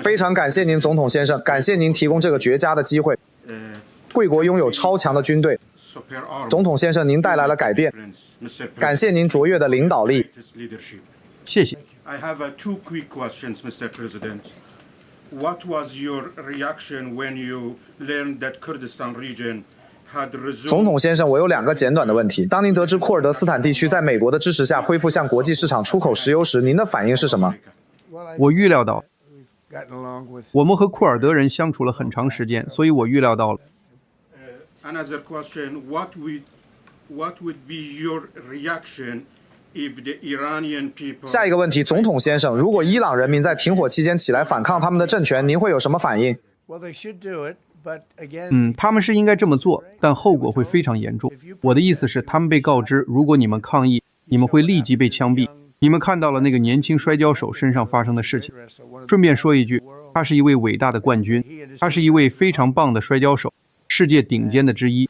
非常感谢您，总统先生，感谢您提供这个绝佳的机会。贵国拥有超强的军队，总统先生，您带来了改变，感谢您卓越的领导力。谢谢。I have two quick questions, Mr. President. What was your reaction when you learned that Kurdistan region had resumed? 总统先生，我有2个简短的问题。当您得知库尔德斯坦地区在美国的支持下恢复向国际市场出口石油时，您的反应是什么？我预料到，我们和库尔德人相处了很长时间，所以我预料到了。Another question: What would be your reaction if the Iranian people? 下一个问题，总统先生，如果伊朗人民在停火期间起来反抗他们的政权，您会有什么反应？他们是应该这么做，但后果会非常严重。我的意思是，他们被告知，如果你们抗议，你们会立即被枪毙。你们看到了那个年轻摔跤手身上发生的事情。顺便说一句，他是一位伟大的冠军，他是一位非常棒的摔跤手，世界顶尖的之一。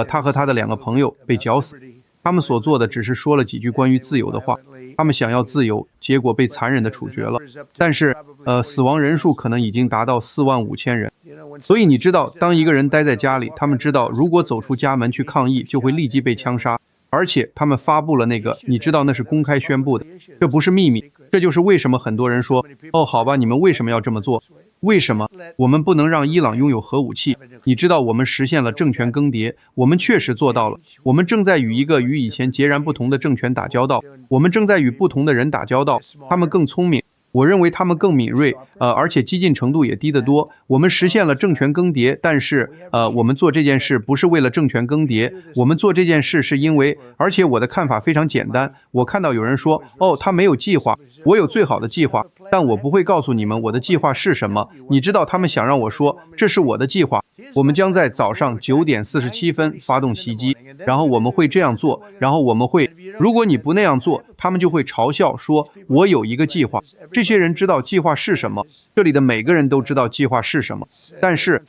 他和他的2个朋友被绞死，他们所做的只是说了几句关于自由的话，他们想要自由，结果被残忍的处决了。但是，死亡人数可能已经达到45000人。所以你知道，当一个人待在家里，他们知道如果走出家门去抗议，就会立即被枪杀。而且他们发布了那个，你知道那是公开宣布的，这不是秘密。这就是为什么很多人说，哦，好吧，你们为什么要这么做？为什么我们不能让伊朗拥有核武器？你知道我们实现了政权更迭，我们确实做到了。我们正在与一个与以前截然不同的政权打交道，我们正在与不同的人打交道，他们更聪明。我认为他们更敏锐，而且激进程度也低得多。我们实现了政权更迭，但是我们做这件事不是为了政权更迭，我们做这件事是因为，而且我的看法非常简单。我看到有人说，哦，他没有计划，我有最好的计划，但我不会告诉你们我的计划是什么。你知道他们想让我说，这是我的计划。我们将在早上9点47分发动袭击，然后我们会这样做，然后我们会，如果你不那样做，他们就会嘲笑说，我有一个计划。这些人知道计划是什么，这里的每个人都知道计划是什么。但是，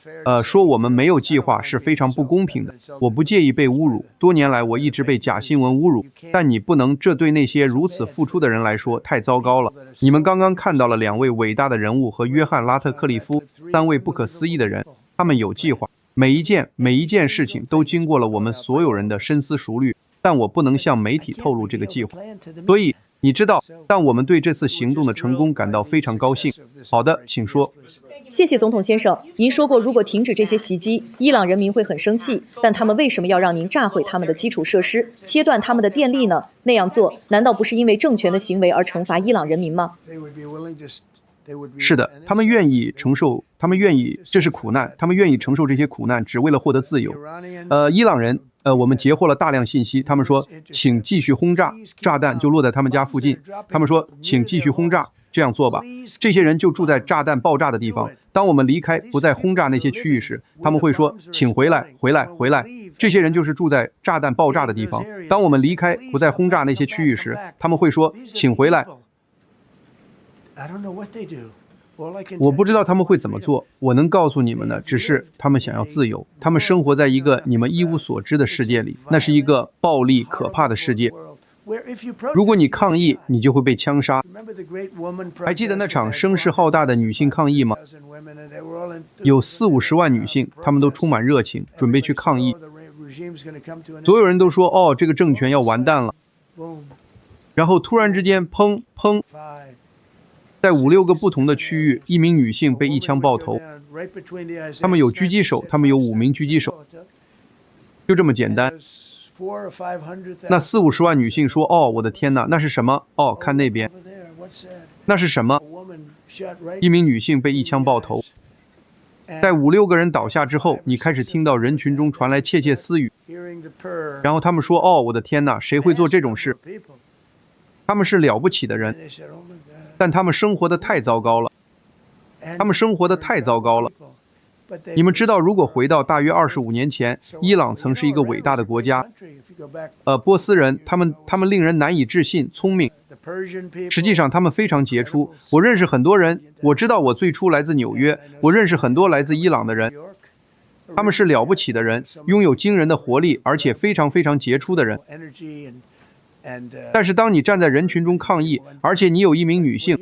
说我们没有计划是非常不公平的。我不介意被侮辱，多年来我一直被假新闻侮辱，但你不能，这对那些如此付出的人来说太糟糕了。你们刚刚看到了2位伟大的人物和约翰·拉特克利夫，3位不可思议的人，他们有计划，每一件事情都经过了我们所有人的深思熟虑，但我不能向媒体透露这个计划。所以你知道，但我们对这次行动的成功感到非常高兴。好的，请说。谢谢总统先生，您说过如果停止这些袭击，伊朗人民会很生气，但他们为什么要让您炸毁他们的基础设施，切断他们的电力呢？那样做难道不是因为政权的行为而惩罚伊朗人民吗？是的，他们愿意承受，这是苦难，他们愿意承受这些苦难，只为了获得自由。伊朗人，我们截获了大量信息，他们说，请继续轰炸，炸弹就落在他们家附近。他们说，请继续轰炸，这样做吧。这些人就住在炸弹爆炸的地方。当我们离开，不再轰炸那些区域时，他们会说，请回来，回来，回来。这些人就是住在炸弹爆炸的地方。当我们离开，不再轰炸那些区域时，他们会说，请回来。我不知道他们会怎么做，我能告诉你们的只是他们想要自由，他们生活在一个你们一无所知的世界里，那是一个暴力可怕的世界。如果你抗议，你就会被枪杀。还记得那场声势浩大的女性抗议吗？有40-50万女性，她们都充满热情，准备去抗议。所有人都说，哦，这个政权要完蛋了。然后突然之间，砰砰，在5-6个不同的区域，一名女性被一枪爆头。他们有狙击手，他们有5名狙击手，就这么简单。那40-50万女性说，哦，我的天哪，那是什么？哦，看那边，那是什么？一名女性被一枪爆头。在5-6个人倒下之后，你开始听到人群中传来窃窃私语，然后他们说，哦，我的天哪，谁会做这种事？他们是了不起的人，但他们生活的太糟糕了，他们生活的太糟糕了。你们知道，如果回到大约25年前，伊朗曾是一个伟大的国家。波斯人，他们令人难以置信，聪明。实际上，他们非常杰出。我认识很多人，我知道我最初来自纽约，我认识很多来自伊朗的人。他们是了不起的人，拥有惊人的活力，而且非常非常杰出的人。但是当你站在人群中抗议，而且你有一名女性，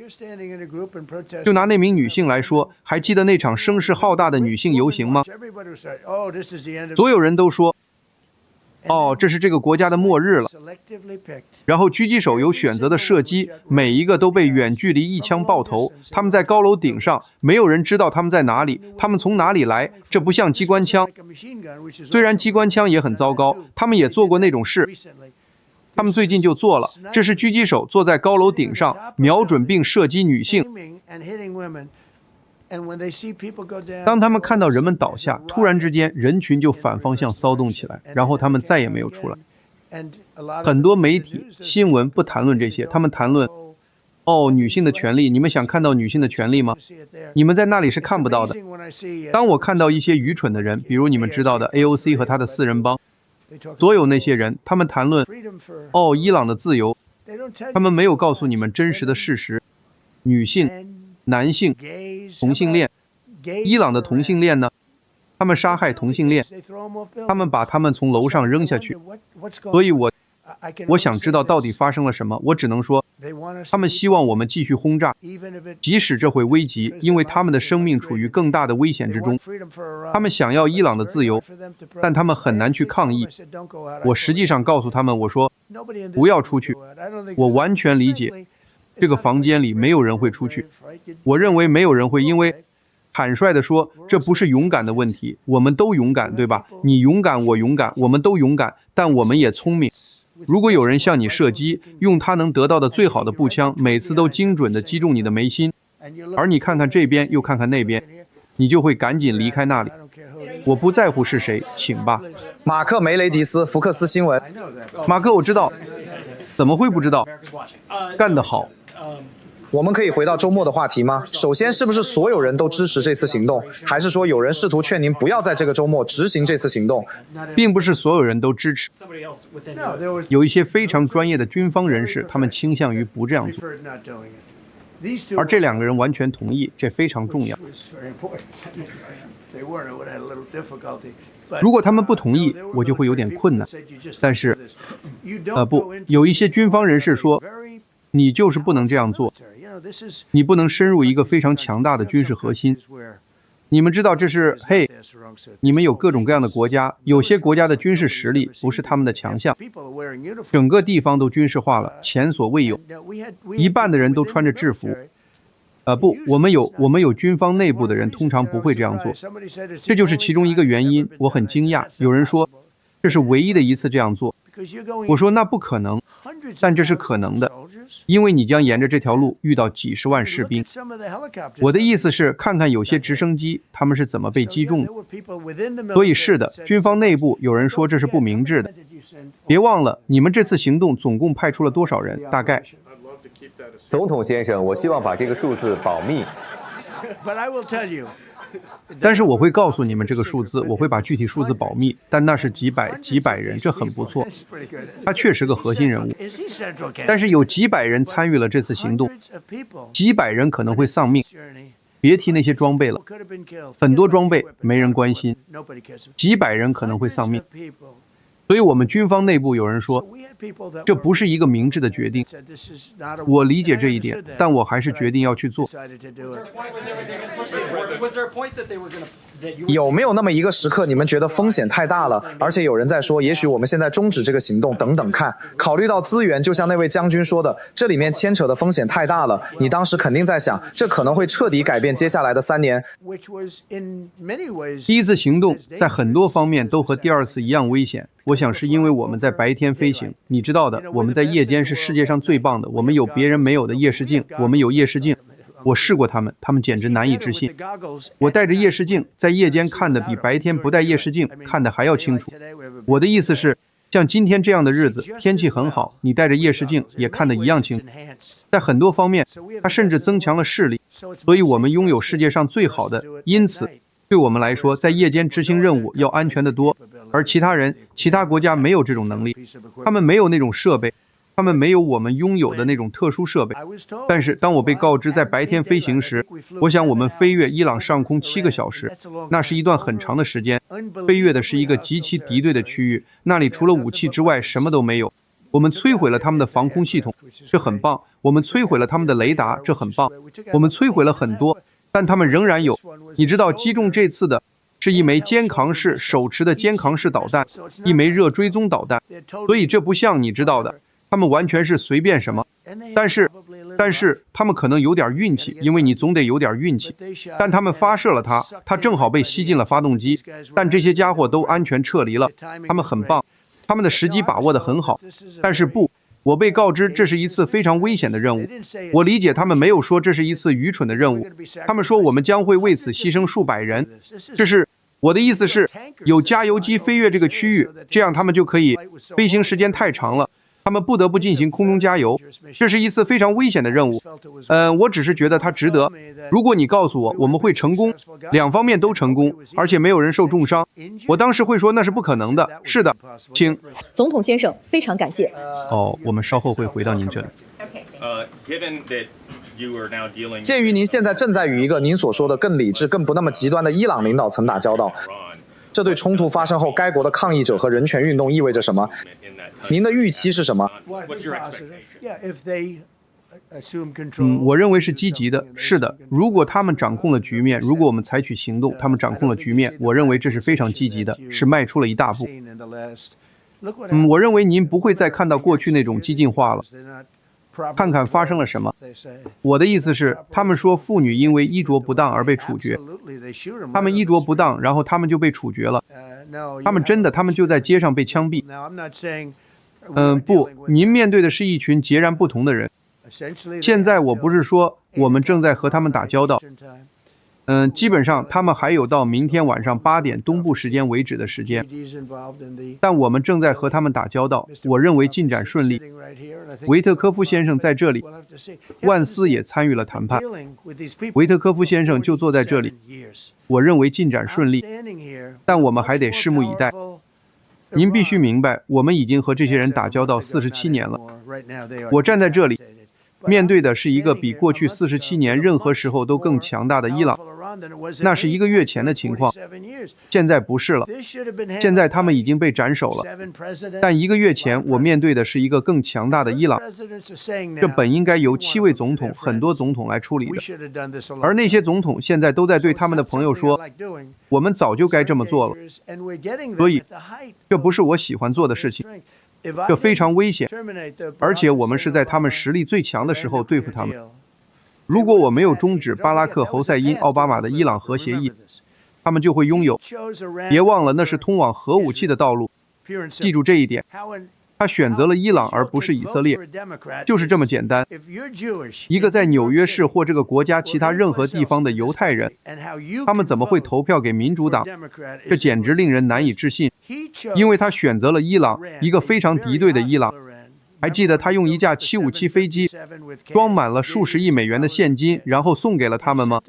就拿那名女性来说，还记得那场声势浩大的女性游行吗？所有人都说，哦，这是这个国家的末日了。然后狙击手有选择的射击，每一个都被远距离一枪爆头。他们在高楼顶上，没有人知道他们在哪里，他们从哪里来。这不像机关枪，虽然机关枪也很糟糕，他们也做过那种事。他们最近就做了，这是狙击手坐在高楼顶上，瞄准并射击女性。当他们看到人们倒下，突然之间人群就反方向骚动起来，然后他们再也没有出来。很多媒体新闻不谈论这些，他们谈论女性的权利，你们想看到女性的权利吗？你们在那里是看不到的。当我看到一些愚蠢的人，比如你们知道的 AOC 和他的4人帮，所有那些人，他们谈论伊朗的自由，他们没有告诉你们真实的事实。女性、男性、同性恋，伊朗的同性恋呢？他们杀害同性恋，他们把他们从楼上扔下去。所以我想知道到底发生了什么。我只能说，他们希望我们继续轰炸，即使这会危及，因为他们的生命处于更大的危险之中。他们想要伊朗的自由，但他们很难去抗议。我实际上告诉他们，我说不要出去。我完全理解，这个房间里没有人会出去。我认为没有人会，因为坦率地说，这不是勇敢的问题，我们都勇敢，对吧？你勇敢，我勇敢，我们都勇敢，但我们也聪明。如果有人向你射击，用他能得到的最好的步枪，每次都精准地击中你的眉心，而你看看这边又看看那边，你就会赶紧离开那里。我不在乎是谁，请吧。马克·梅雷迪斯，福克斯新闻。马克，我知道，怎么会不知道？干得好。我们可以回到周末的话题吗？首先，是不是所有人都支持这次行动，还是说有人试图劝您不要在这个周末执行这次行动？并不是所有人都支持，有一些非常专业的军方人士，他们倾向于不这样做，而这2个人完全同意，这非常重要。如果他们不同意，我就会有点困难。但是，有一些军方人士说，你就是不能这样做，你不能深入一个非常强大的军事核心。你们知道这是你们有各种各样的国家，有些国家的军事实力不是他们的强项，整个地方都军事化了，前所未有，一半的人都穿着制服。我们有军方内部的人通常不会这样做，这就是其中一个原因。我很惊讶，有人说这是唯一的一次这样做。我说那不可能，但这是可能的，因为你将沿着这条路遇到几十万士兵。我的意思是，看看有些直升机他们是怎么被击中的。所以是的，军方内部有人说这是不明智的。别忘了，你们这次行动总共派出了多少人？大概。总统先生，我希望把这个数字保密。但是我会告诉你们这个数字，我会把具体数字保密，但那是几百人，这很不错。他确实个核心人物，但是有几百人参与了这次行动，几百人可能会丧命，别提那些装备了，很多装备没人关心，几百人可能会丧命。所以我们军方内部有人说，这不是一个明智的决定。我理解这一点，但我还是决定要去做。有没有那么一个时刻，你们觉得风险太大了，而且有人在说，也许我们现在终止这个行动，等等看。考虑到资源，就像那位将军说的，这里面牵扯的风险太大了。你当时肯定在想，这可能会彻底改变接下来的3年。第一次行动在很多方面都和第2次一样危险。我想是因为我们在白天飞行，你知道的，我们在夜间是世界上最棒的，我们有别人没有的夜视镜，我们有夜视镜。我试过它们简直难以置信。我戴着夜视镜，在夜间看的比白天不戴夜视镜看的还要清楚。我的意思是，像今天这样的日子，天气很好，你戴着夜视镜也看得一样清楚。在很多方面，它甚至增强了视力，所以我们拥有世界上最好的。因此，对我们来说，在夜间执行任务要安全得多。而其他国家没有这种能力，他们没有那种设备，他们没有我们拥有的那种特殊设备。但是当我被告知在白天飞行时，我想我们飞越伊朗上空7个小时，那是一段很长的时间。飞越的是一个极其敌对的区域，那里除了武器之外什么都没有。我们摧毁了他们的防空系统，这很棒。我们摧毁了他们的雷达，这很棒。我们摧毁了很多，但他们仍然有。你知道击中这次的是一枚肩扛式手持的肩扛式导弹，一枚热追踪导弹，所以这不像你知道的，他们完全是随便什么。但是他们可能有点运气，因为你总得有点运气。但他们发射了它正好被吸进了发动机，但这些家伙都安全撤离了，他们很棒。他们的时机把握得很好，但是不，我被告知这是一次非常危险的任务。我理解他们没有说这是一次愚蠢的任务，他们说我们将会为此牺牲数百人。这是我的意思是，有加油机飞越这个区域，这样他们就可以，飞行时间太长了，他们不得不进行空中加油。这是一次非常危险的任务。我只是觉得它值得。如果你告诉我们会成功，两方面都成功，而且没有人受重伤，我当时会说那是不可能的。是的，请。总统先生，非常感谢。我们稍后会回到您这里。鉴于您现在正在与一个您所说的更理智、更不那么极端的伊朗领导层打交道，这对冲突发生后该国的抗议者和人权运动意味着什么？您的预期是什么？我认为是积极的。是的，如果他们掌控了局面，如果我们采取行动，他们掌控了局面，我认为这是非常积极的，是迈出了一大步。我认为您不会再看到过去那种激进化了。看看发生了什么。我的意思是，他们说妇女因为衣着不当而被处决，他们衣着不当，然后他们就被处决了。他们就在街上被枪毙。不，您面对的是一群截然不同的人。现在我不是说我们正在和他们打交道。基本上他们还有到明天晚上8点东部时间为止的时间，但我们正在和他们打交道，我认为进展顺利。维特科夫先生在这里，万斯也参与了谈判，维特科夫先生就坐在这里，我认为进展顺利，但我们还得拭目以待。您必须明白，我们已经和这些人打交道47年了。我站在这里，面对的是一个比过去47年任何时候都更强大的伊朗。那是1个月前的情况，现在不是了。现在他们已经被斩首了，但1个月前我面对的是一个更强大的伊朗。这本应该由7位总统、很多总统来处理的，而那些总统现在都在对他们的朋友说，我们早就该这么做了。所以，这不是我喜欢做的事情。这非常危险，而且我们是在他们实力最强的时候对付他们。如果我没有终止巴拉克·侯赛因·奥巴马的伊朗核协议，他们就会拥有。别忘了，那是通往核武器的道路。记住这一点。他选择了伊朗而不是以色列，就是这么简单。一个在纽约市或这个国家其他任何地方的犹太人，他们怎么会投票给民主党？这简直令人难以置信，因为他选择了伊朗，一个非常敌对的伊朗。还记得他用一架757飞机装满了数十亿美元的现金，然后送给了他们吗？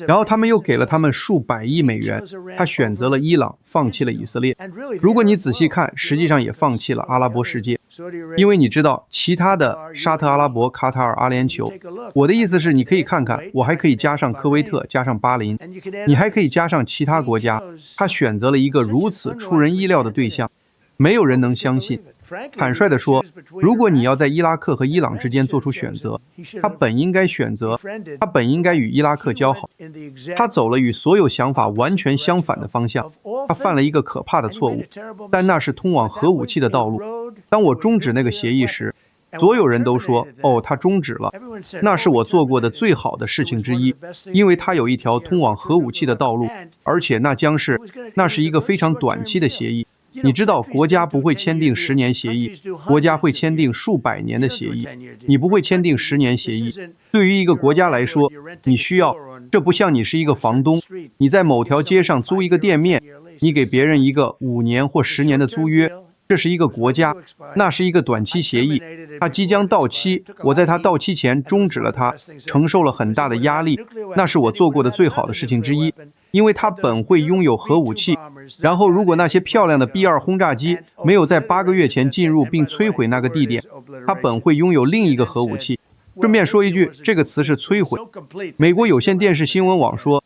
然后他们又给了他们数百亿美元。他选择了伊朗，放弃了以色列。如果你仔细看，实际上也放弃了阿拉伯世界，因为你知道其他的沙特阿拉伯、卡塔尔、阿联酋。我的意思是，你可以看看，我还可以加上科威特，加上巴林，你还可以加上其他国家。他选择了一个如此出人意料的对象。没有人能相信。坦率地说，如果你要在伊拉克和伊朗之间做出选择，他本应该与伊拉克交好。他走了与所有想法完全相反的方向，他犯了一个可怕的错误，但那是通往核武器的道路。当我终止那个协议时，所有人都说，他终止了。那是我做过的最好的事情之一，因为它有一条通往核武器的道路，而且那是一个非常短期的协议。你知道，国家不会签订10年协议，国家会签订数百年的协议。你不会签订10年协议。对于一个国家来说，你需要，这不像你是一个房东，你在某条街上租一个店面，你给别人一个5年或10年的租约。这是一个国家，那是一个短期协议，它即将到期，我在它到期前终止了它，承受了很大的压力，那是我做过的最好的事情之一，因为它本会拥有核武器。然后如果那些漂亮的 B-2轰炸机没有在8个月前进入并摧毁那个地点，它本会拥有另一个核武器。顺便说一句，这个词是摧毁。美国有线电视新闻网说，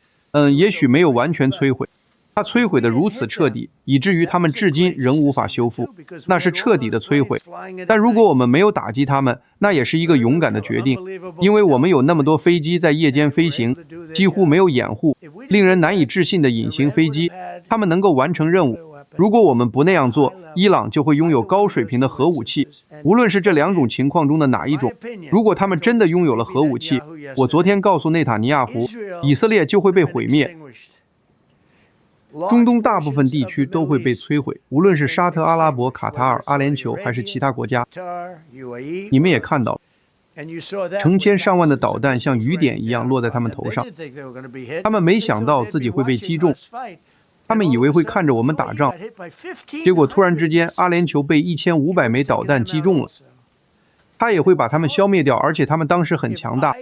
也许没有完全摧毁。它摧毁得如此彻底，以至于他们至今仍无法修复，那是彻底的摧毁。但如果我们没有打击他们，那也是一个勇敢的决定，因为我们有那么多飞机在夜间飞行，几乎没有掩护，令人难以置信的隐形飞机，他们能够完成任务。如果我们不那样做，伊朗就会拥有高水平的核武器，无论是这两种情况中的哪一种。如果他们真的拥有了核武器，我昨天告诉内塔尼亚胡，以色列就会被毁灭。中东大部分地区都会被摧毁，无论是沙特阿拉伯、卡塔尔、阿联酋还是其他国家。你们也看到了，成千上万的导弹像雨点一样落在他们头上，他们没想到自己会被击中，他们以为会看着我们打仗，结果突然之间阿联酋被1500枚导弹击中了。他也会把他们消灭掉，而且他们当时很强大。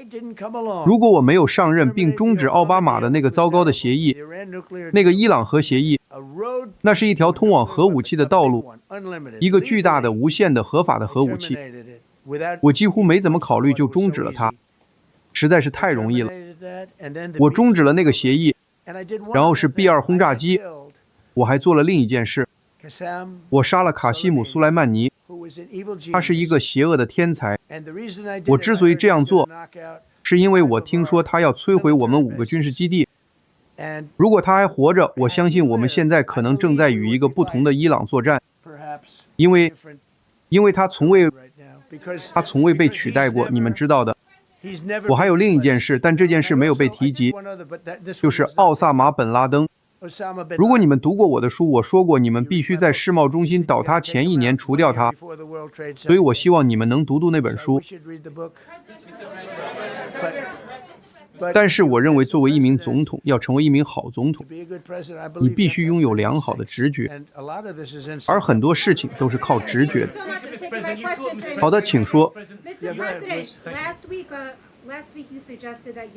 如果我没有上任并终止奥巴马的那个糟糕的协议，那个伊朗核协议，那是一条通往核武器的道路，一个巨大的无限的合法的核武器。我几乎没怎么考虑就终止了它，实在是太容易了。我终止了那个协议，然后是 B-2轰炸机。我还做了另一件事，我杀了卡西姆·苏莱曼尼，他是一个邪恶的天才。我之所以这样做，是因为我听说他要摧毁我们5个军事基地。如果他还活着，我相信我们现在可能正在与一个不同的伊朗作战，因为他从未被取代过，你们知道的。我还有另一件事，但这件事没有被提及，就是奥萨马·本·拉登。如果你们读过我的书，我说过你们必须在世贸中心倒塌前1年除掉它，所以我希望你们能读那本书。但是我认为作为一名总统，要成为一名好总统，你必须拥有良好的直觉，而很多事情都是靠直觉的。好的，请说。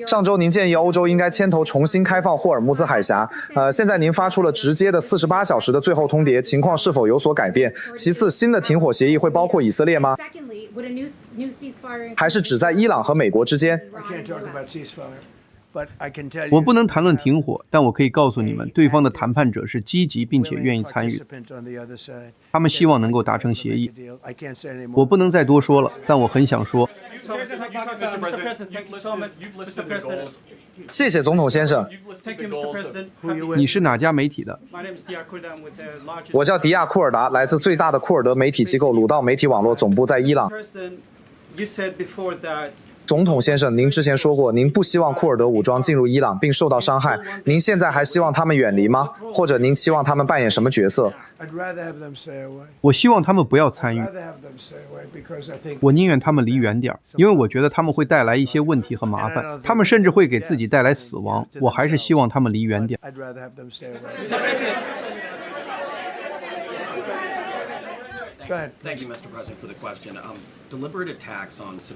上周您建议欧洲应该牵头重新开放霍尔木兹海峡，现在您发出了直接的48小时的最后通牒，情况是否有所改变？其次，新的停火协议会包括以色列吗？还是只在伊朗和美国之间？我不能谈论停火，但我可以告诉你们，对方的谈判者是积极并且愿意参与的，他们希望能够达成协议。我不能再多说了，但我很想说。谢谢总统先生。你是哪家媒体的？我叫迪亚库尔达，来自最大的库尔德媒体机构鲁道媒体网络，总部在伊朗。总统先生，您之前说过，您不希望库尔德武装进入伊朗并受到伤害。您现在还希望他们远离吗？或者您期望他们扮演什么角色？我希望他们不要参与。我宁愿他们离远点，因为我觉得他们会带来一些问题和麻烦，他们甚至会给自己带来死亡。我还是希望他们离远点。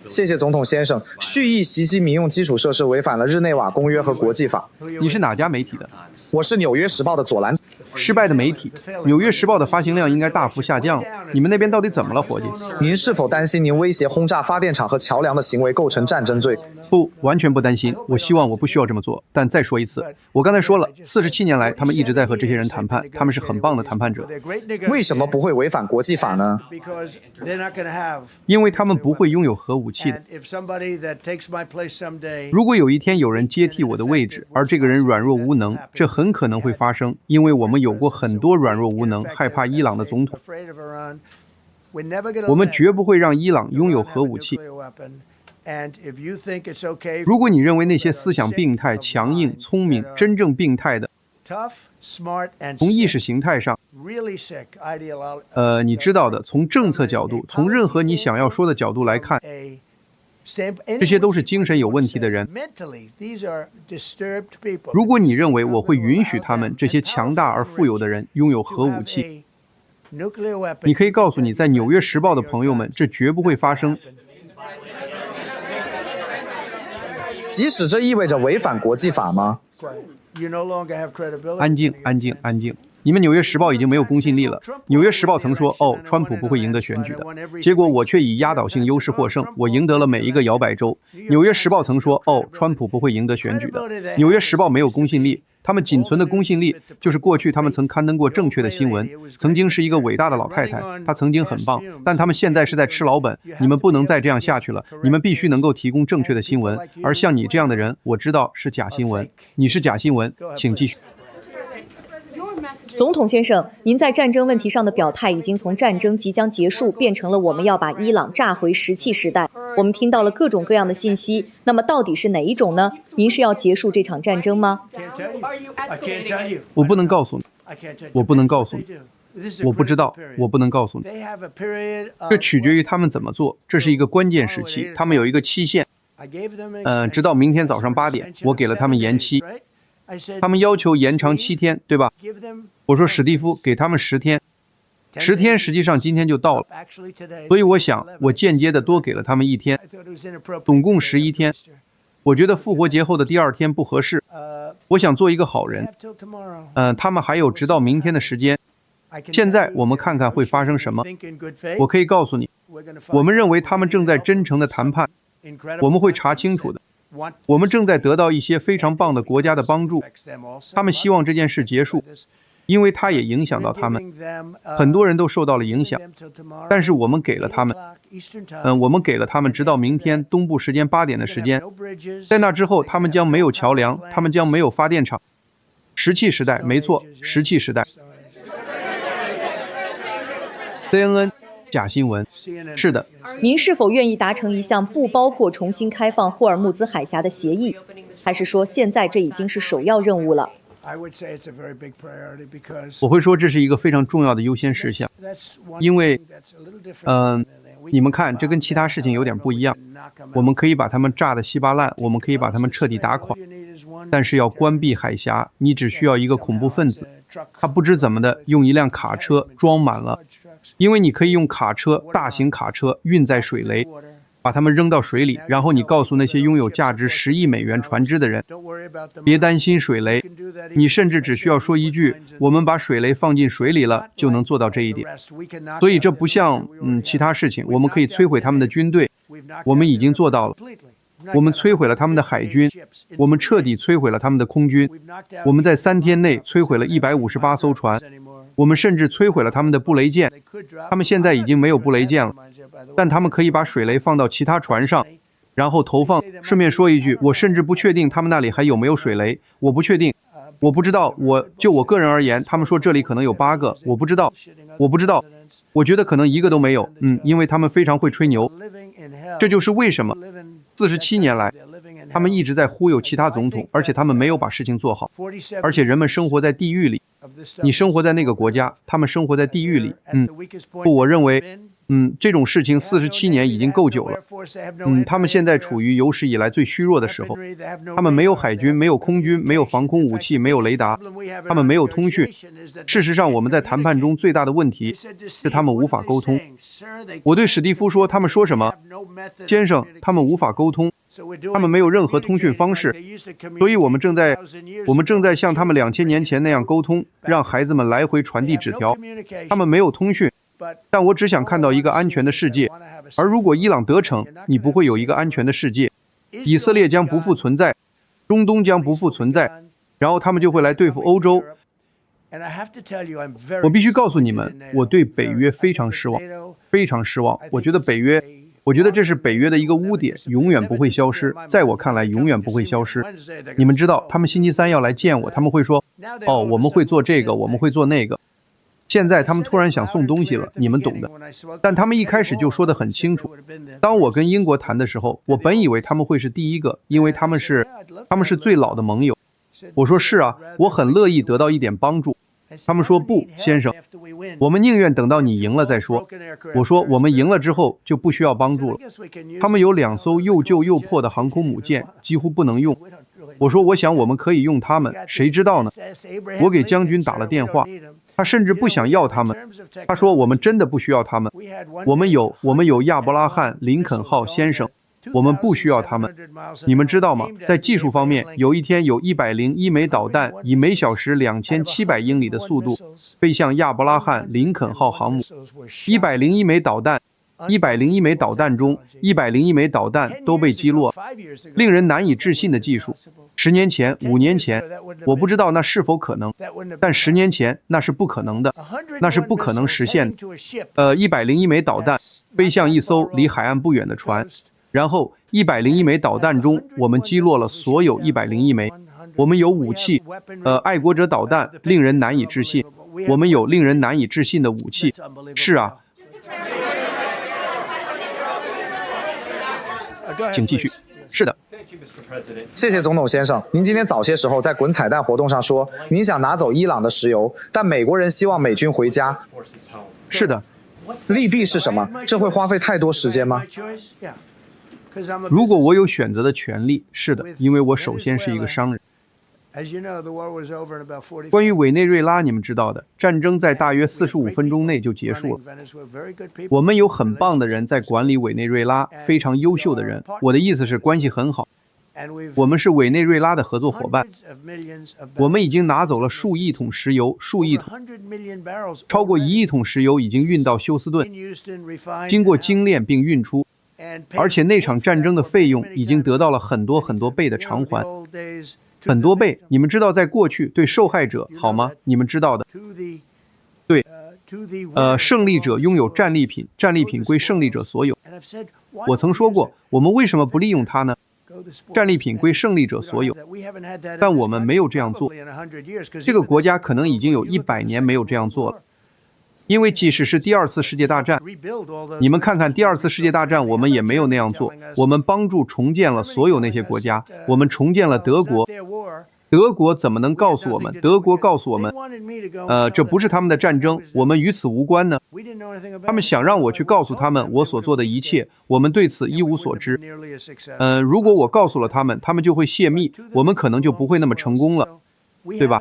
谢谢总统先生。蓄意袭击民用基础设施违反了日内瓦公约和国际法。你是哪家媒体的？我是《纽约时报》的左蓝。失败的媒体，《纽约时报》的发行量应该大幅下降。你们那边到底怎么了，伙计？您是否担心您威胁轰炸发电厂和桥梁的行为构成战争罪？不，完全不担心。我希望我不需要这么做。但再说一次，我刚才说了，47年来他们一直在和这些人谈判，他们是很棒的谈判者。为什么不会违反国际法呢？因为他们不会拥有核武器的。如果有一天有人接替我的位置，而这个人软弱无能，这很可能会发生，因为我们有过很多软弱无能、害怕伊朗的总统。我们绝不会让伊朗拥有核武器。如果你认为那些思想病态、强硬、聪明、真正病态的，从意识形态上，你知道的，从政策角度，从任何你想要说的角度来看，这些都是精神有问题的人。如果你认为我会允许他们这些强大而富有的人拥有核武器，你可以告诉你在《纽约时报》的朋友们，这绝不会发生。即使这意味着违反国际法吗？安静，安静，安静。你们《纽约时报》已经没有公信力了。《纽约时报》曾说，哦，川普不会赢得选举的，结果我却以压倒性优势获胜，我赢得了每一个摇摆州。《纽约时报》曾说，哦，川普不会赢得选举的，《纽约时报》没有公信力。他们仅存的公信力就是过去他们曾刊登过正确的新闻，曾经是一个伟大的老太太，她曾经很棒，但他们现在是在吃老本。你们不能再这样下去了，你们必须能够提供正确的新闻。而像你这样的人，我知道是假新闻，你是假新闻，请继续。总统先生，您在战争问题上的表态已经从战争即将结束变成了我们要把伊朗炸回石器时代。我们听到了各种各样的信息，那么到底是哪一种呢？您是要结束这场战争吗？我不能告诉你，我不能告诉你，我不知道，我不能告诉你。这取决于他们怎么做，这是一个关键时期，他们有一个期限，直到明天早上8点，我给了他们延期。他们要求延长7天，对吧？我说史蒂夫，给他们10天，10天实际上今天就到了，所以我想我间接的多给了他们1天，总共11天。我觉得复活节后的第2天不合适，我想做一个好人。他们还有直到明天的时间。现在我们看看会发生什么。我可以告诉你，我们认为他们正在真诚的谈判，我们会查清楚的。我们正在得到一些非常棒的国家的帮助，他们希望这件事结束，因为它也影响到他们，很多人都受到了影响。但是我们给了他们，我们给了他们直到明天东部时间8点的时间，在那之后他们将没有桥梁，他们将没有发电厂。石器时代，没错，石器时代。CNN 假新闻，是的。您是否愿意达成一项不包括重新开放霍尔木兹海峡的协议，还是说现在这已经是首要任务了？我会说这是一个非常重要的优先事项，因为，你们看，这跟其他事情有点不一样。我们可以把他们炸得稀巴烂，我们可以把他们彻底打垮，但是要关闭海峡，你只需要一个恐怖分子，他不知怎么的用一辆卡车装满了。因为你可以用卡车，大型卡车运载水雷，把它们扔到水里，然后你告诉那些拥有价值10亿美元船只的人，别担心水雷，你甚至只需要说一句，我们把水雷放进水里了，就能做到这一点。所以这不像其他事情，我们可以摧毁他们的军队，我们已经做到了。我们摧毁了他们的海军，我们彻底摧毁了他们的空军，我们在3天内摧毁了158艘船，我们甚至摧毁了他们的布雷舰，他们现在已经没有布雷舰了，但他们可以把水雷放到其他船上，然后投放。顺便说一句，我甚至不确定他们那里还有没有水雷，我不确定，我不知道。就我个人而言，他们说这里可能有8个，我不知道，我觉得可能1个都没有，因为他们非常会吹牛。这就是为什么47年来，他们一直在忽悠其他总统，而且他们没有把事情做好，而且人们生活在地狱里。你生活在那个国家，他们生活在地狱里。不，我认为，这种事情47年已经够久了。他们现在处于有史以来最虚弱的时候。他们没有海军，没有空军，没有防空武器，没有雷达，他们没有通讯。事实上，我们在谈判中最大的问题是他们无法沟通。我对史蒂夫说，他们说什么？先生，他们无法沟通。他们没有任何通讯方式，所以我们正在像他们2000年前那样沟通，让孩子们来回传递纸条。他们没有通讯，但我只想看到一个安全的世界。而如果伊朗得逞，你不会有一个安全的世界，以色列将不复存在，中东将不复存在，然后他们就会来对付欧洲。我必须告诉你们，我对北约非常失望，非常失望。我觉得这是北约的一个污点，永远不会消失。在我看来，永远不会消失。你们知道，他们星期3要来见我，他们会说，哦，我们会做这个，我们会做那个。现在他们突然想送东西了，你们懂的。但他们一开始就说得很清楚。当我跟英国谈的时候，我本以为他们会是第一个，因为他们是最老的盟友。我说是啊，我很乐意得到一点帮助。他们说不，先生，我们宁愿等到你赢了再说。我说我们赢了之后就不需要帮助了。他们有2艘又旧又破的航空母舰，几乎不能用。我说我想我们可以用它们，谁知道呢？我给将军打了电话，他甚至不想要他们。他说我们真的不需要他们。我们有亚伯拉罕·林肯号先生，我们不需要他们。你们知道吗？在技术方面，有一天有101枚导弹以每小时2700英里的速度飞向亚伯拉罕·林肯号航母。101枚导弹中，101枚导弹都被击落，令人难以置信的技术。10年前、5年前，我不知道那是否可能，但10年前那是不可能的，那是不可能实现的。101枚导弹飞向一艘离海岸不远的船，然后101枚导弹中，我们击落了所有101枚。我们有武器，爱国者导弹令人难以置信。我们有令人难以置信的武器。是啊。请继续。是的。谢谢总统先生，您今天早些时候在滚彩蛋活动上说，您想拿走伊朗的石油，但美国人希望美军回家。是的。利弊是什么？这会花费太多时间吗？如果我有选择的权利，是的，因为我首先是一个商人。关于委内瑞拉，你们知道的，战争在大约45分钟内就结束了。我们有很棒的人在管理委内瑞拉，非常优秀的人。我的意思是关系很好。我们是委内瑞拉的合作伙伴。我们已经拿走了数亿桶石油，超过1亿桶石油已经运到休斯顿，经过精炼并运出。而且那场战争的费用已经得到了很多倍的偿还。很多倍，你们知道，在过去对受害者好吗？你们知道的。对，胜利者拥有战利品，战利品归胜利者所有。我曾说过，我们为什么不利用它呢？战利品归胜利者所有，但我们没有这样做。这个国家可能已经有100年没有这样做了。因为即使是第2次世界大战，你们看看第2次世界大战，我们也没有那样做。我们帮助重建了所有那些国家，我们重建了德国。德国怎么能告诉我们？德国告诉我们，这不是他们的战争，我们与此无关呢？他们想让我去告诉他们我所做的一切，我们对此一无所知。如果我告诉了他们，他们就会泄密，我们可能就不会那么成功了，对吧？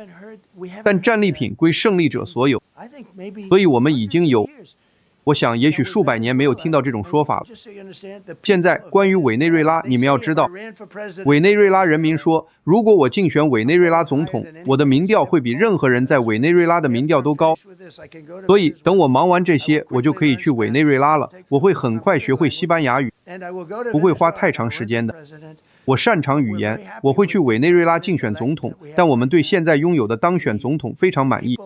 但战利品归胜利者所有，所以我们已经有，我想也许数百年没有听到这种说法了。现在关于委内瑞拉，你们要知道，委内瑞拉人民说，如果我竞选委内瑞拉总统，我的民调会比任何人在委内瑞拉的民调都高。所以等我忙完这些，我就可以去委内瑞拉了。我会很快学会西班牙语，不会花太长时间的。我擅长语言，我会去委内瑞拉竞选总统，但我们对现在拥有的当选总统非常满意。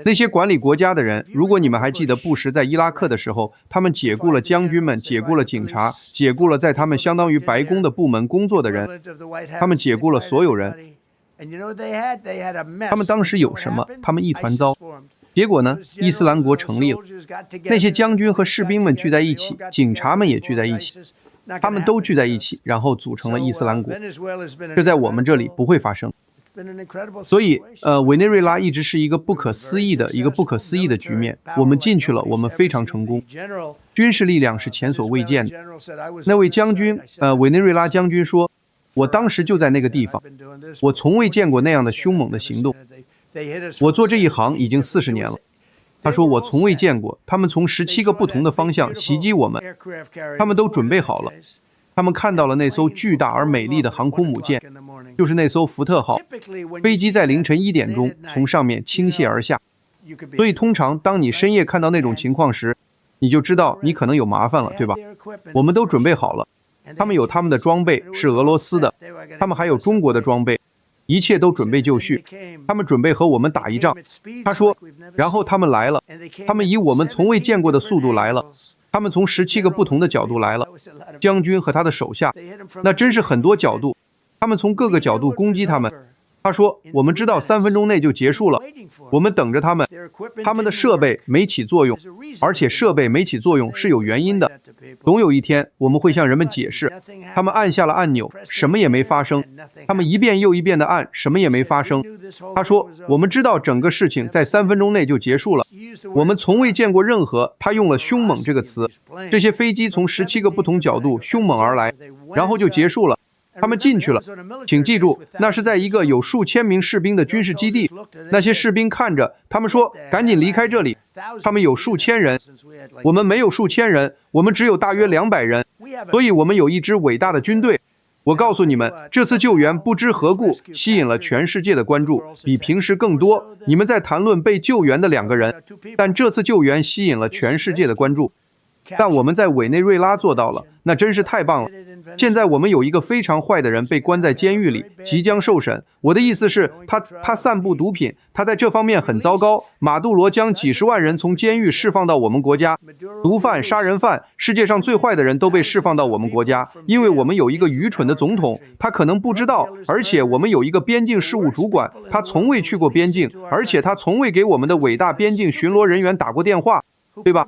那些管理国家的人，如果你们还记得布什在伊拉克的时候，他们解雇了将军们，解雇了警察，解雇了在他们相当于白宫的部门工作的人，他们解雇了所有人。他们当时有什么？他们一团糟。结果呢？伊斯兰国成立了，那些将军和士兵们聚在一起，警察们也聚在一起。他们都聚在一起，然后组成了伊斯兰国。这在我们这里不会发生。所以，委内瑞拉一直是一个不可思议的局面。我们进去了，我们非常成功。军事力量是前所未见的。那位将军，委内瑞拉将军说：“我当时就在那个地方，我从未见过那样的凶猛的行动。我做这一行已经40年了。”他说：“我从未见过，他们从17个不同的方向袭击我们，他们都准备好了。他们看到了那艘巨大而美丽的航空母舰，就是那艘福特号。飞机在凌晨1点钟从上面倾泻而下。所以通常当你深夜看到那种情况时，你就知道你可能有麻烦了，对吧？我们都准备好了，他们有他们的装备，是俄罗斯的，他们还有中国的装备。”一切都准备就绪，他们准备和我们打一仗。他说，然后他们来了，他们以我们从未见过的速度来了，他们从17个不同的角度来了。将军和他的手下，那真是很多角度，他们从各个角度攻击他们。他说，我们知道3分钟内就结束了，我们等着他们。他们的设备没起作用，而且设备没起作用是有原因的。总有一天我们会向人们解释，他们按下了按钮，什么也没发生。他们一遍又一遍地按，什么也没发生。他说，我们知道整个事情在3分钟内就结束了。我们从未见过任何，他用了凶猛这个词，这些飞机从17个不同角度凶猛而来，然后就结束了。他们进去了，请记住，那是在一个有数千名士兵的军事基地。那些士兵看着，他们说：“赶紧离开这里。”他们有数千人，我们没有数千人，我们只有大约200人。所以我们有一支伟大的军队。我告诉你们，这次救援不知何故吸引了全世界的关注，比平时更多。你们在谈论被救援的2个人，但这次救援吸引了全世界的关注。但我们在委内瑞拉做到了，那真是太棒了。现在我们有一个非常坏的人被关在监狱里，即将受审。我的意思是，他散布毒品，他在这方面很糟糕。马杜罗将几十万人从监狱释放到我们国家，毒贩、杀人犯，世界上最坏的人都被释放到我们国家，因为我们有一个愚蠢的总统，他可能不知道，而且我们有一个边境事务主管，他从未去过边境，而且他从未给我们的伟大边境巡逻人员打过电话。对吧？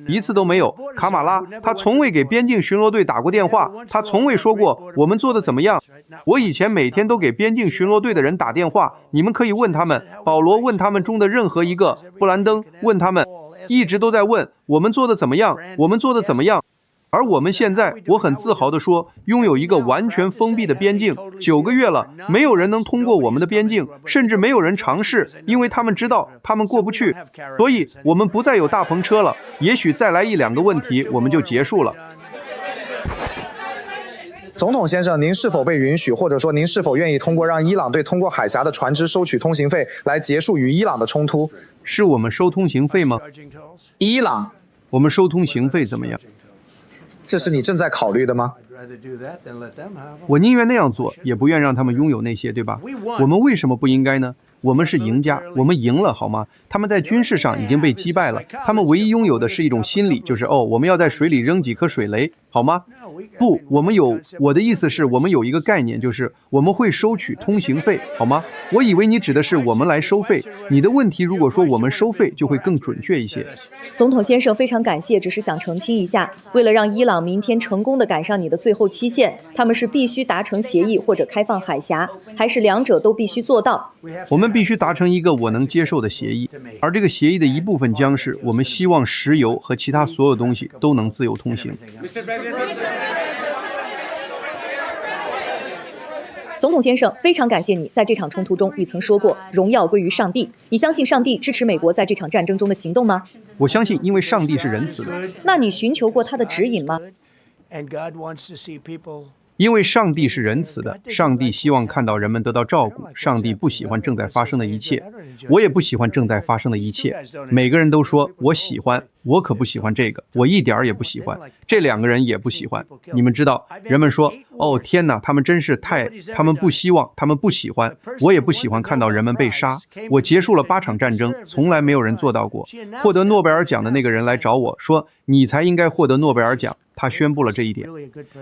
一次都没有。卡马拉，他从未给边境巡逻队打过电话，他从未说过我们做的怎么样。我以前每天都给边境巡逻队的人打电话，你们可以问他们，保罗问他们中的任何一个，布兰登问他们，一直都在问我们做的怎么样，我们做的怎么样。而我们现在，我很自豪地说，拥有一个完全封闭的边境，9个月了，没有人能通过我们的边境，甚至没有人尝试，因为他们知道他们过不去。所以，我们不再有大篷车了。也许再来1-2个问题，我们就结束了。总统先生，您是否被允许，或者说您是否愿意通过让伊朗对通过海峡的船只收取通行费，来结束与伊朗的冲突？是我们收通行费吗？伊朗，我们收通行费怎么样？这是你正在考虑的吗？我宁愿那样做，也不愿让他们拥有那些，对吧？我们为什么不应该呢？我们是赢家，我们赢了，好吗？他们在军事上已经被击败了，他们唯一拥有的是一种心理，就是我们要在水里扔几颗水雷，好吗？不，我的意思是我们有一个概念，就是我们会收取通行费，好吗？我以为你指的是我们来收费。你的问题如果说我们收费，就会更准确一些。总统先生，非常感谢，只是想澄清一下，为了让伊朗明天成功地赶上你的最后期限，他们是必须达成协议或者开放海峡，还是2者都必须做到？我们必须达成一个我能接受的协议，而这个协议的一部分将是我们希望石油和其他所有东西都能自由通行。总统先生，非常感谢你在这场冲突中，你曾说过荣耀归于上帝。你相信上帝支持美国在这场战争中的行动吗？我相信，因为上帝是仁慈的。那你寻求过他的指引吗？因为上帝是仁慈的，上帝希望看到人们得到照顾，上帝不喜欢正在发生的一切，我也不喜欢正在发生的一切。每个人都说我喜欢，我可不喜欢这个，我一点儿也不喜欢，这2个人也不喜欢。你们知道，人们说天哪，他们真是他们不希望，他们不喜欢，我也不喜欢看到人们被杀。我结束了8场战争，从来没有人做到过。获得诺贝尔奖的那个人来找我说，你才应该获得诺贝尔奖。他宣布了这一点。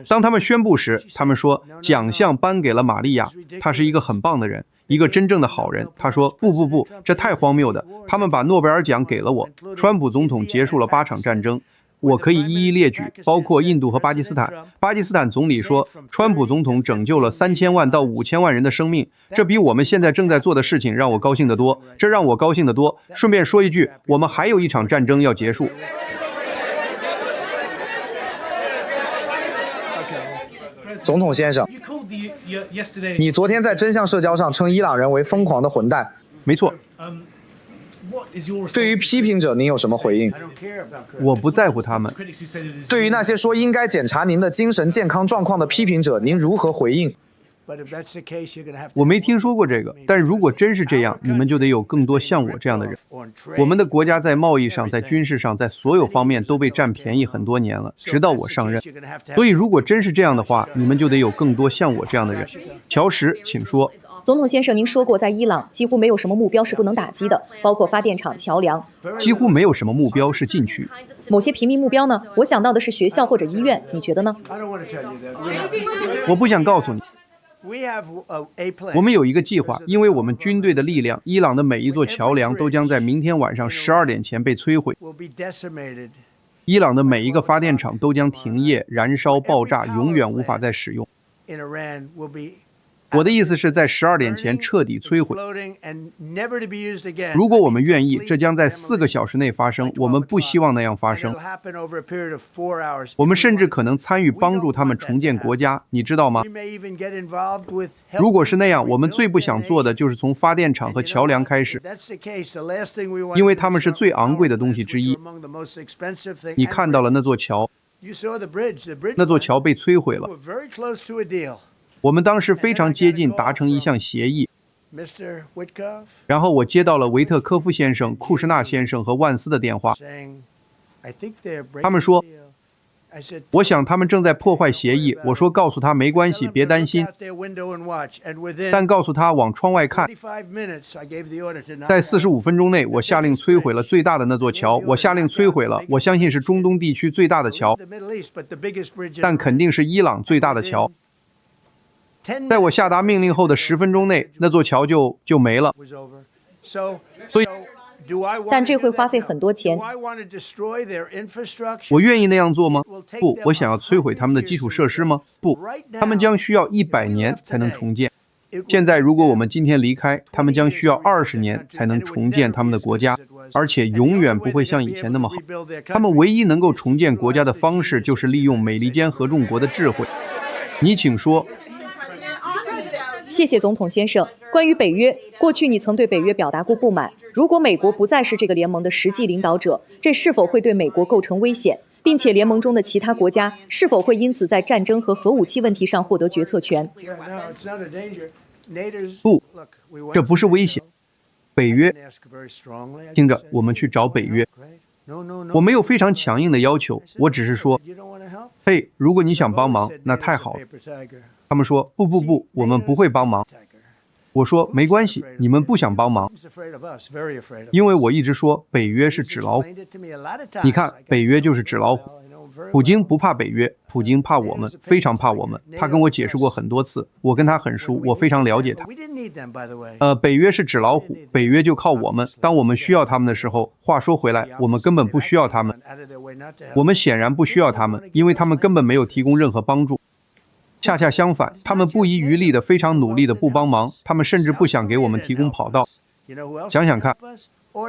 当他们宣布时，他们说奖项颁给了玛利亚，她是一个很棒的人，一个真正的好人。他说不，这太荒谬的，他们把诺贝尔奖给了我。川普总统结束了8场战争，我可以一一列举，包括印度和巴基斯坦。巴基斯坦总理说，川普总统拯救了3000万到5000万人的生命，这比我们现在正在做的事情让我高兴得多，这让我高兴得多。顺便说一句，我们还有1场战争要结束。总统先生，你昨天在真相社交上称伊朗人为疯狂的混蛋。没错。对于批评者，您有什么回应？我不在乎他们。对于那些说应该检查您的精神健康状况的批评者，您如何回应？我没听说过这个，但如果真是这样，你们就得有更多像我这样的人。我们的国家在贸易上、在军事上、在所有方面都被占便宜很多年了，直到我上任。所以如果真是这样的话，你们就得有更多像我这样的人。乔什，请说。总统先生，您说过在伊朗几乎没有什么目标是不能打击的，包括发电厂、桥梁。几乎没有什么目标是禁区。某些平民目标呢？我想到的是学校或者医院，你觉得呢？我不想告诉你。我们有一个计划，因为我们军队的力量，伊朗的每一座桥梁都将在明天晚上12点前被摧毁。伊朗的每一个发电厂都将停业、燃烧、爆炸，永远无法再使用。我的意思是在12点前彻底摧毁。如果我们愿意，这将在4个小时内发生。我们不希望那样发生。我们甚至可能参与帮助他们重建国家，你知道吗？如果是那样，我们最不想做的就是从发电厂和桥梁开始，因为它们是最昂贵的东西之一。你看到了那座桥，那座桥被摧毁了。我们当时非常接近达成一项协议。然后我接到了维特科夫先生、库什纳先生和万斯的电话，他们说，我想他们正在破坏协议。我说告诉他没关系，别担心，但告诉他往窗外看。在45分钟内，我下令摧毁了最大的那座桥。我下令摧毁了，我相信是中东地区最大的桥，但肯定是伊朗最大的桥。在我下达命令后的10分钟内，那座桥就没了。所以，但这会花费很多钱。我愿意那样做吗？不，我想要摧毁他们的基础设施吗？不，他们将需要100年才能重建。现在，如果我们今天离开，他们将需要20年才能重建他们的国家，而且永远不会像以前那么好。他们唯一能够重建国家的方式，就是利用美利坚合众国的智慧。你请说。谢谢总统先生。关于北约，过去你曾对北约表达过不满。如果美国不再是这个联盟的实际领导者，这是否会对美国构成危险？并且联盟中的其他国家是否会因此在战争和核武器问题上获得决策权？不，这不是危险。北约，听着，我们去找北约。我没有非常强硬的要求，我只是说，嘿，如果你想帮忙，那太好了。他们说不，我们不会帮忙。我说没关系，你们不想帮忙，因为我一直说北约是纸老虎。你看，北约就是纸老虎。普京不怕北约，普京怕我们，非常怕我们。他跟我解释过很多次，我跟他很熟，我非常了解他。北约是纸老虎，北约就靠我们。当我们需要他们的时候，话说回来，我们根本不需要他们。我们显然不需要他们，因为他们根本没有提供任何帮助。恰恰相反，他们不遗余力的、非常努力的不帮忙，他们甚至不想给我们提供跑道。想想看，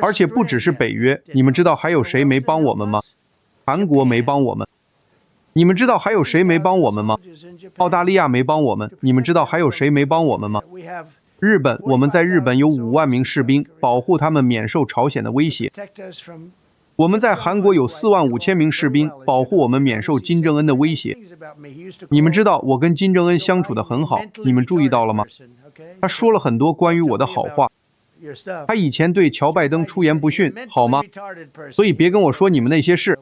而且不只是北约，你们知道还有谁没帮我们吗？韩国没帮我们。你们知道还有谁没帮我们吗？澳大利亚没帮我们。你们知道还有谁没帮我们吗？日本，我们在日本有5万名士兵，保护他们免受朝鲜的威胁。我们在韩国有4万5千名士兵，保护我们免受金正恩的威胁。你们知道我跟金正恩相处得很好，你们注意到了吗？他说了很多关于我的好话。他以前对乔拜登出言不逊，好吗？所以别跟我说你们那些事。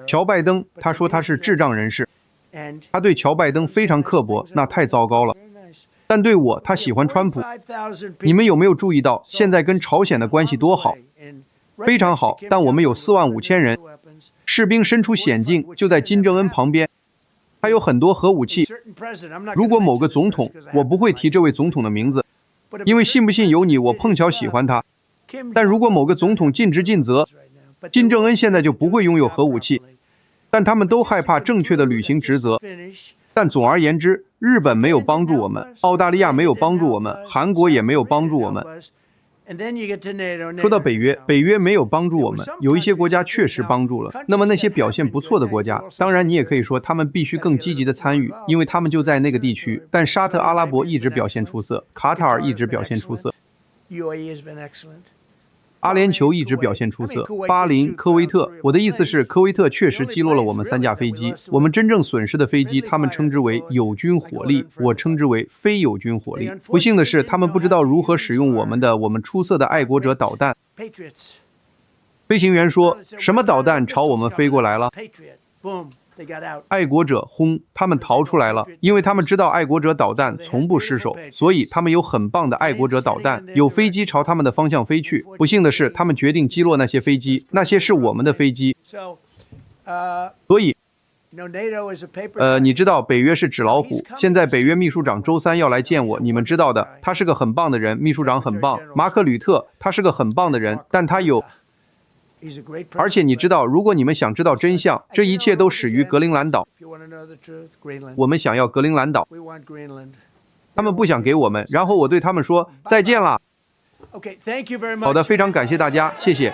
乔拜登，他说他是智障人士，他对乔拜登非常刻薄，那太糟糕了。但对我，他喜欢川普。你们有没有注意到现在跟朝鲜的关系多好？非常好，但我们有4万5千人，士兵身处险境，就在金正恩旁边，他有很多核武器。如果某个总统，我不会提这位总统的名字，因为信不信由你，我碰巧喜欢他。但如果某个总统尽职尽责，金正恩现在就不会拥有核武器。但他们都害怕正确的履行职责。但总而言之，日本没有帮助我们，澳大利亚没有帮助我们，韩国也没有帮助我们。说到北约，北约没有帮助我们，有一些国家确实帮助了。那么那些表现不错的国家，当然你也可以说他们必须更积极的参与，因为他们就在那个地区。但沙特阿拉伯一直表现出色，卡塔尔一直表现出色，阿联酋一直表现出色，巴林、科威特，我的意思是科威特确实击落了我们3架飞机。我们真正损失的飞机，他们称之为友军火力，我称之为非友军火力。不幸的是，他们不知道如何使用我们出色的爱国者导弹。飞行员说，什么导弹朝我们飞过来了？爱国者轰，他们逃出来了，因为他们知道爱国者导弹从不失手，所以他们有很棒的爱国者导弹，有飞机朝他们的方向飞去。不幸的是，他们决定击落那些飞机，那些是我们的飞机。所以你知道北约是纸老虎。现在北约秘书长周3要来见我，你们知道的，他是个很棒的人，秘书长很棒。马可吕特，他是个很棒的人，但他有而且你知道，如果你们想知道真相，这一切都始于格陵兰岛。我们想要格陵兰岛，他们不想给我们，然后我对他们说再见了。好的，非常感谢大家，谢谢。